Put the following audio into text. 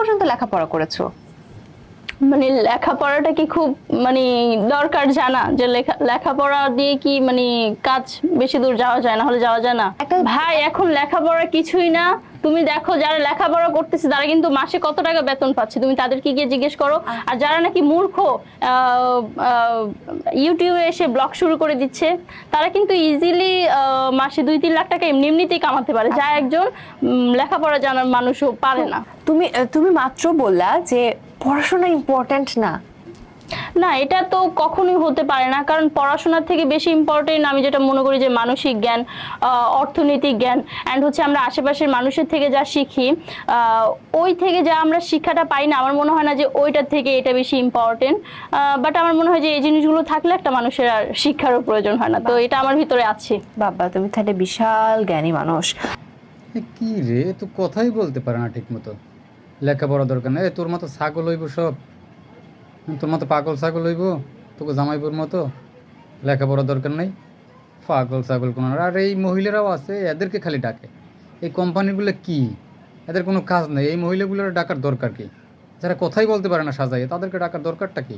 পর্যন্ত লেখাপড়া করেছো? মানে লেখাপড়াটা কি খুব মানে দরকার জানা, যে লেখাপড়া দিয়ে কি মানে কাজ বেশি দূর যাওয়া যায়, না হলে যাওয়া যায় না? ভাই এখন লেখাপড়া কিছুই না। তুমি দেখো যারা লেখাপড়া করতেছে তারা কিন্তু মাসে কত টাকা বেতন পাচ্ছে, তুমি তাদেরকে গিয়ে জিজ্ঞেস করো। আর যারা নাকি মূর্খ ইউটিউবে এসে ব্লগ শুরু করে দিচ্ছে, তারা কিন্তু ইজিলি মাসে 2-3 লাখ টাকা এমনি এমনিতেই কামাতে পারে, যা একজন লেখাপড়া জানার মানুষও পারে না। তুমি তুমি মাত্র বললা যে পড়াশোনা ইম্পর্ট্যান্ট না। না, এটা তো কখনোই হতে পারে না, কারণ পড়াশোনার থেকে বেশি ইম্পর্টেন্ট আমি যেটা মনে করি যে মানসিক জ্ঞান, অর্থনৈতিক জ্ঞান, অ্যান্ড হচ্ছে আমরা আশেপাশের মানুষের থেকে যা শিখি, ওই থেকে যা আমরা শিক্ষাটা পাই না, আমার মনে হয় না যে ওইটার থেকে এটা বেশি ইম্পর্টেন্ট। বাট আমার মনে হয় যে এই জিনিসগুলো থাকলে একটা মানুষের আর শিক্ষারও প্রয়োজন হয় না, তো এটা আমার ভিতরে আছে। বাবা তুমি তাহলে বিশাল জ্ঞানী মানুষ। কি রে, তো কথাই বলতে পারে না ঠিক মতো। লেখাপড়া দরকার নেই, তোর মতো ছাগল হইব সব, তোর মতো পাগল ছাগল হইব, তোকে জামাইবুর মতো। লেখাপড়া দরকার নেই, পাগল ছাগল কোনো। আর এই মহিলারাও আছে, এদেরকে খালি ডাকে। এই কোম্পানিগুলো কি, এদের কোনো কাজ নেই। এই মহিলাগুলোর ডাকার দরকার কি? যারা কথাই বলতে পারে না সাজাইয়ে, তাদেরকে ডাকার দরকারটা কি?